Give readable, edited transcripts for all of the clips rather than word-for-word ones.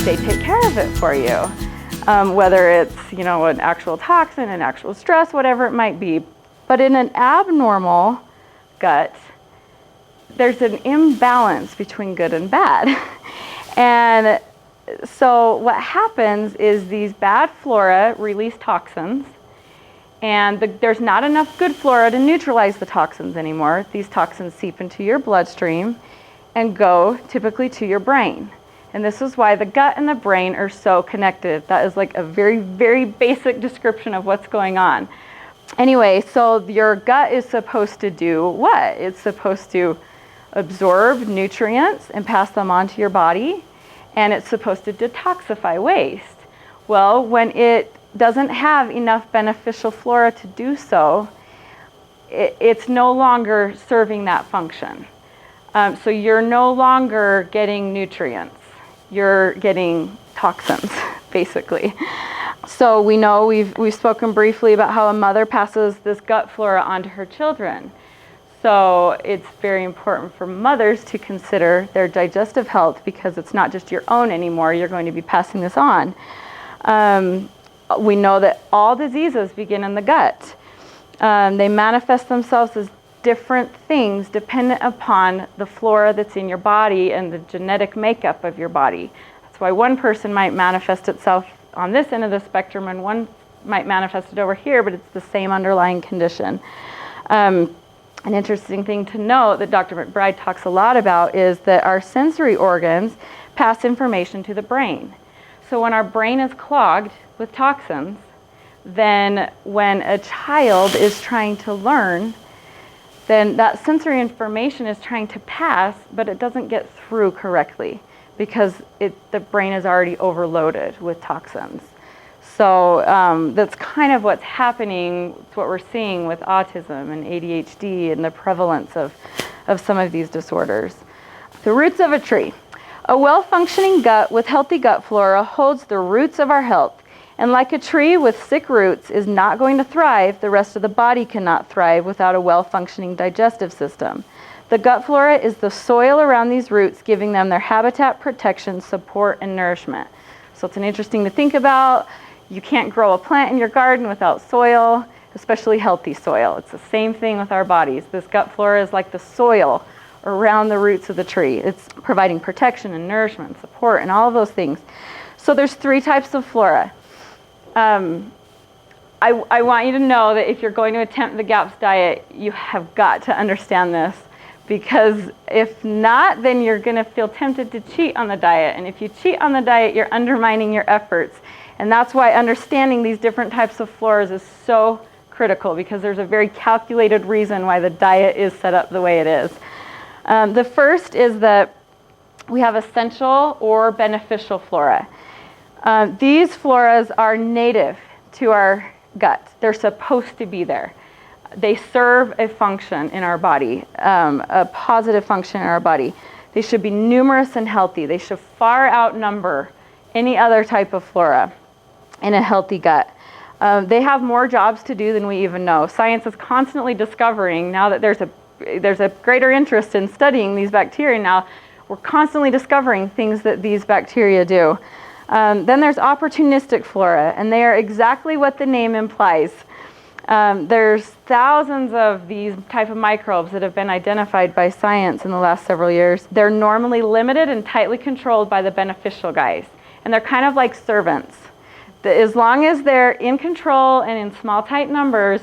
they take care of it for you. Whether it's, an actual toxin, an actual stress, whatever it might be. But in an abnormal gut, there's an imbalance between good and bad. And so what happens is these bad flora release toxins, and there's not enough good flora to neutralize the toxins anymore. These toxins seep into your bloodstream and go typically to your brain. And this is why the gut and the brain are so connected. That is like a very, very basic description of what's going on. Anyway, so your gut is supposed to do what? It's supposed to absorb nutrients and pass them on to your body, and it's supposed to detoxify waste. Well, when it doesn't have enough beneficial flora to do so, it's no longer serving that function. So you're no longer getting nutrients. You're getting toxins, basically. So we know we've spoken briefly about how a mother passes this gut flora onto her children. So it's very important for mothers to consider their digestive health, because it's not just your own anymore. You're going to be passing this on. We know that all diseases begin in the gut. They manifest themselves as different things dependent upon the flora that's in your body and the genetic makeup of your body. That's why one person might manifest itself on this end of the spectrum and one might manifest it over here, but it's the same underlying condition. An interesting thing to note that Dr. McBride talks a lot about is that our sensory organs pass information to the brain. So when our brain is clogged with toxins, then when a child is trying to learn, then that sensory information is trying to pass, but it doesn't get through correctly because the brain is already overloaded with toxins. So that's kind of what's happening, it's what we're seeing with autism and ADHD and the prevalence of some of these disorders. The roots of a tree. A well-functioning gut with healthy gut flora holds the roots of our health. And like a tree with sick roots is not going to thrive, the rest of the body cannot thrive without a well-functioning digestive system. The gut flora is the soil around these roots, giving them their habitat, protection, support, and nourishment. So it's interesting to think about. You can't grow a plant in your garden without soil, especially healthy soil. It's the same thing with our bodies. This gut flora is like the soil around the roots of the tree. It's providing protection and nourishment and support and all of those things. So there's 3 types of flora. I want you to know that if you're going to attempt the g.a.p.s diet, you have got to understand this, because if not, then you're going to feel tempted to cheat on the diet. And if you cheat on the diet, you're undermining your efforts. And that's why understanding these different types of floras is so critical, because there's a very calculated reason why the diet is set up the way it is. The first is that we have essential or beneficial flora. These floras are native to our gut. They're supposed to be there. They serve a function in our body, a positive function in our body. They should be numerous and healthy. They should far outnumber any other type of flora in a healthy gut. They have more jobs to do than we even know. Science is constantly discovering, now that there's a greater interest in studying these bacteria now, we're constantly discovering things that these bacteria do. Then there's opportunistic flora, and they are exactly what the name implies. There's thousands of these type of microbes that have been identified by science in the last several years. They're normally limited and tightly controlled by the beneficial guys, and they're kind of like servants. As long as they're in control and in small, tight numbers,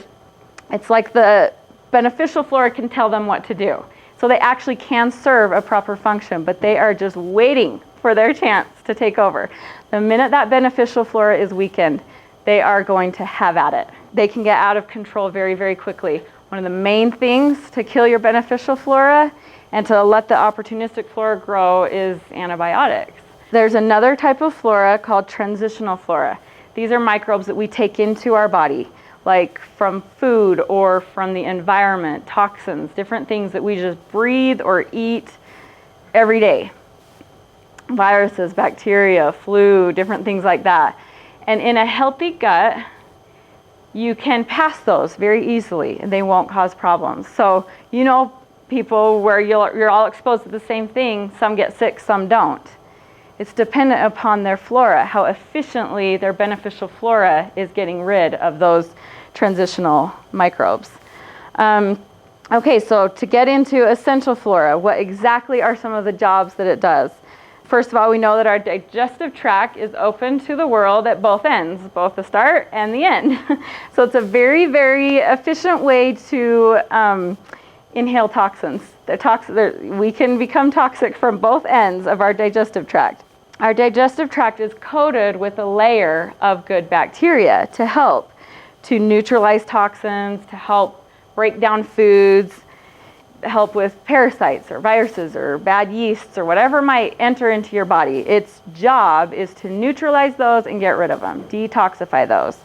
it's like the beneficial flora can tell them what to do. So they actually can serve a proper function, but they are just waiting for their chance to take over. The minute that beneficial flora is weakened, they are going to have at it. They can get out of control very, very quickly. One of the main things to kill your beneficial flora and to let the opportunistic flora grow is antibiotics. There's another type of flora called transitional flora. These are microbes that we take into our body, like from food or from the environment, toxins, different things that we just breathe or eat every day. Viruses, bacteria, flu, different things like that. And in a healthy gut, you can pass those very easily and they won't cause problems. So you know people where you're all exposed to the same thing, some get sick, some don't. It's dependent upon their flora, how efficiently their beneficial flora is getting rid of those transitional microbes. Okay, so to get into essential flora, what exactly are some of the jobs that it does? First of all, we know that our digestive tract is open to the world at both ends, both the start and the end. So it's a very, very efficient way to inhale toxins. We can become toxic from both ends of our digestive tract. Our digestive tract is coated with a layer of good bacteria to help to neutralize toxins, to help break down foods, help with parasites or viruses or bad yeasts or whatever might enter into your body. Its job is to neutralize those and get rid of them, detoxify those.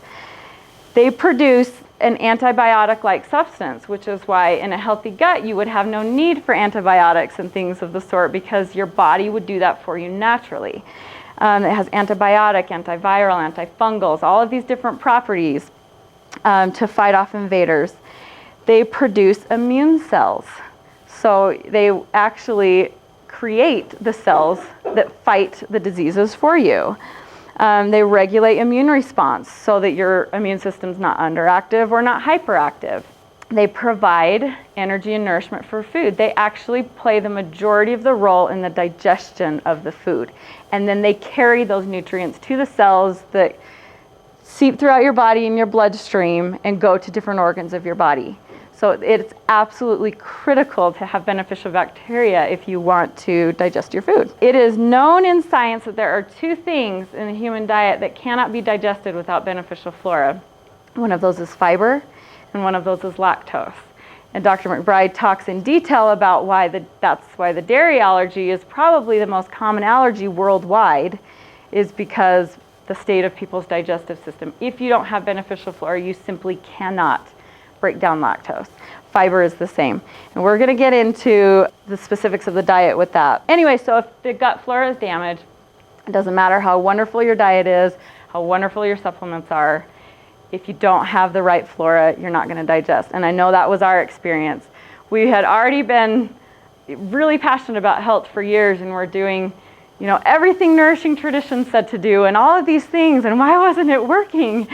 They produce an antibiotic-like substance, which is why in a healthy gut you would have no need for antibiotics and things of the sort, because your body would do that for you naturally. It has antibiotic, antiviral, antifungals, all of these different properties to fight off invaders. They produce immune cells. So they actually create the cells that fight the diseases for you. They regulate immune response so that your immune system's not underactive or not hyperactive. They provide energy and nourishment for food. They actually play the majority of the role in the digestion of the food. And then they carry those nutrients to the cells that seep throughout your body and your bloodstream and go to different organs of your body. So it's absolutely critical to have beneficial bacteria if you want to digest your food. It is known in science that there are two things in the human diet that cannot be digested without beneficial flora. One of those is fiber, and one of those is lactose. And Dr. McBride talks in detail about that's why the dairy allergy is probably the most common allergy worldwide, is because the state of people's digestive system. If you don't have beneficial flora, you simply cannot break down lactose. Fiber is the same. And we're going to get into the specifics of the diet with that. Anyway, so if the gut flora is damaged, it doesn't matter how wonderful your diet is, how wonderful your supplements are. If you don't have the right flora, you're not going to digest. And I know that was our experience. We had already been really passionate about health for years, and we're doing, everything Nourishing Tradition said to do and all of these things, and why wasn't it working?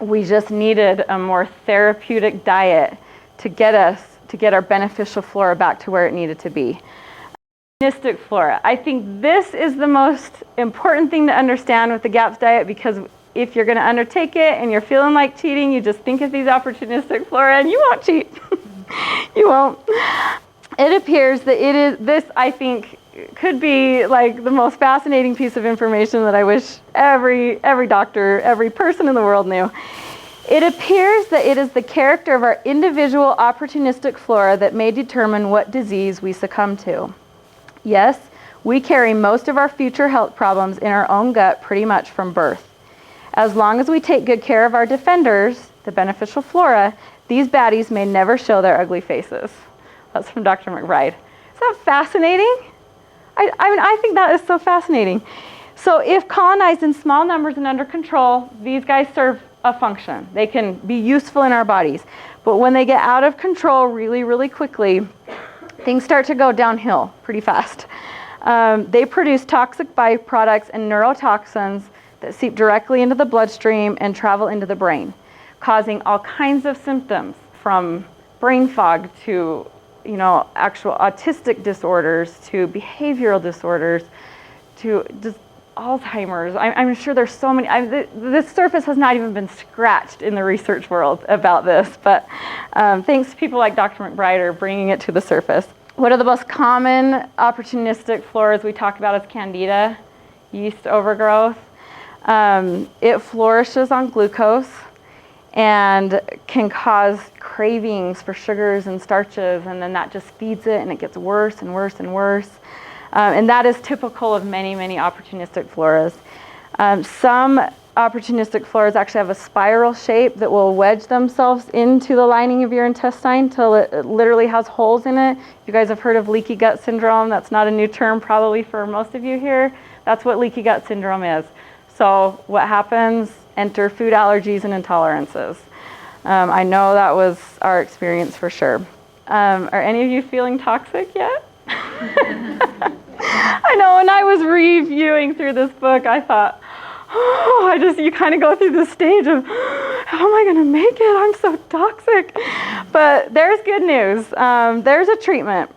We just needed a more therapeutic diet to get our beneficial flora back to where it needed to be. Opportunistic flora. I think this is the most important thing to understand with the g.a.p.s diet, because if you're going to undertake it and you're feeling like cheating, you just think of these opportunistic flora and you won't cheat. You won't. It appears that this, I think, could be like the most fascinating piece of information that I wish every doctor, every person in the world knew. It appears that it is the character of our individual opportunistic flora that may determine what disease we succumb to. Yes, we carry most of our future health problems in our own gut pretty much from birth. As long as we take good care of our defenders, the beneficial flora, these baddies may never show their ugly faces. That's from Dr. McBride. Is that fascinating? I think that is so fascinating. So if colonized in small numbers and under control, these guys serve a function. They can be useful in our bodies. But when they get out of control really, really quickly, things start to go downhill pretty fast. They produce toxic byproducts and neurotoxins that seep directly into the bloodstream and travel into the brain, causing all kinds of symptoms, from brain fog to actual autistic disorders, to behavioral disorders, to just Alzheimer's. I'm sure there's so many. This surface has not even been scratched in the research world about this, but thanks to people like Dr. McBride are bringing it to the surface. One of the most common opportunistic floras we talk about is Candida, yeast overgrowth. It flourishes on glucose and can cause cravings for sugars and starches, and then that just feeds it and it gets worse and worse and worse. And that is typical of many, many opportunistic floras. Some opportunistic floras actually have a spiral shape that will wedge themselves into the lining of your intestine till it literally has holes in it. You guys have heard of leaky gut syndrome. That's not a new term probably for most of you here. That's what leaky gut syndrome is. So what happens? Enter food allergies and intolerances. I know that was our experience for sure. Are any of you feeling toxic yet? I know, when I was reviewing through this book, I thought, oh, you kind of go through this stage of, how am I going to make it? I'm so toxic. But there's good news. There's a treatment.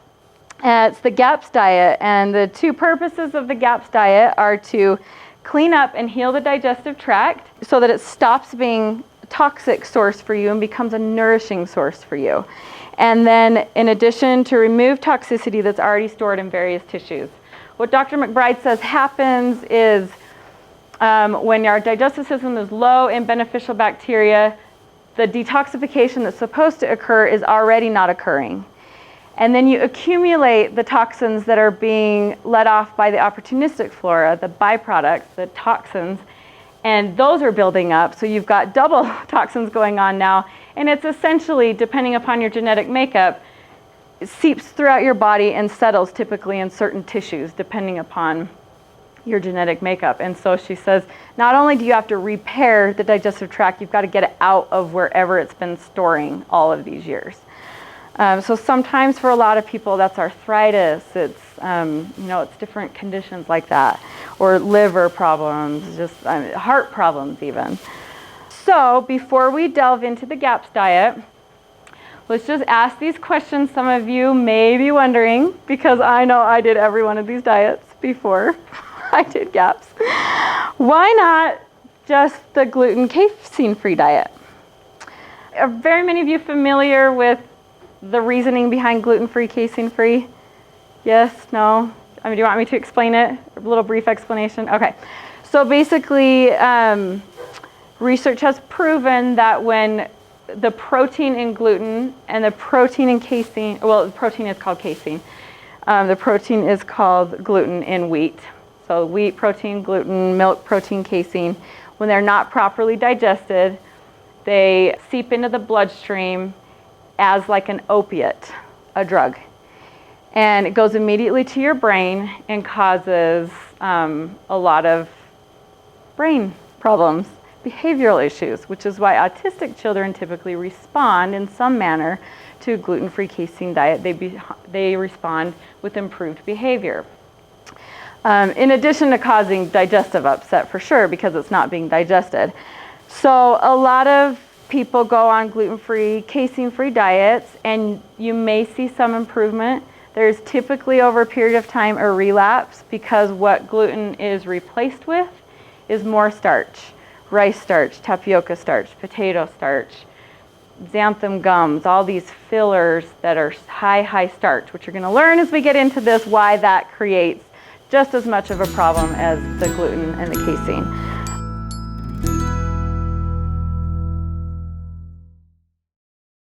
It's the g.a.p.s diet, and the two purposes of the g.a.p.s diet are to clean up and heal the digestive tract so that it stops being a toxic source for you and becomes a nourishing source for you. And then in addition, to remove toxicity that's already stored in various tissues. What Dr. McBride says happens is when our digestive system is low in beneficial bacteria, the detoxification that's supposed to occur is already not occurring. And then you accumulate the toxins that are being let off by the opportunistic flora, the byproducts, the toxins, and those are building up. So you've got double toxins going on now. And it's essentially, depending upon your genetic makeup, it seeps throughout your body and settles typically in certain tissues, depending upon your genetic makeup. And so she says, not only do you have to repair the digestive tract, you've got to get it out of wherever it's been storing all of these years. So sometimes for a lot of people that's arthritis, it's it's different conditions like that, or liver problems, just heart problems even. So before we delve into the g.a.p.s diet, let's just ask these questions some of you may be wondering, because I know I did every one of these diets before I did g.a.p.s. Why not just the gluten casein-free diet? Are very many of you familiar with the reasoning behind gluten-free, casein-free? Yes? No? Do you want me to explain it? A little brief explanation? Okay. So basically, research has proven that when the protein in gluten and the protein in casein, well, the protein is called casein. The protein is called gluten in wheat. So wheat protein, gluten, milk protein, casein. When they're not properly digested, they seep into the bloodstream as like an opiate, a drug. And it goes immediately to your brain and causes a lot of brain problems, behavioral issues, which is why autistic children typically respond in some manner to a gluten-free casein diet. They respond with improved behavior. In addition to causing digestive upset for sure, because it's not being digested. So a lot of people go on gluten-free, casein-free diets, and you may see some improvement. There's typically over a period of time a relapse, because what gluten is replaced with is more starch. Rice starch, tapioca starch, potato starch, xanthan gums, all these fillers that are high starch, which you're going to learn as we get into this why that creates just as much of a problem as the gluten and the casein.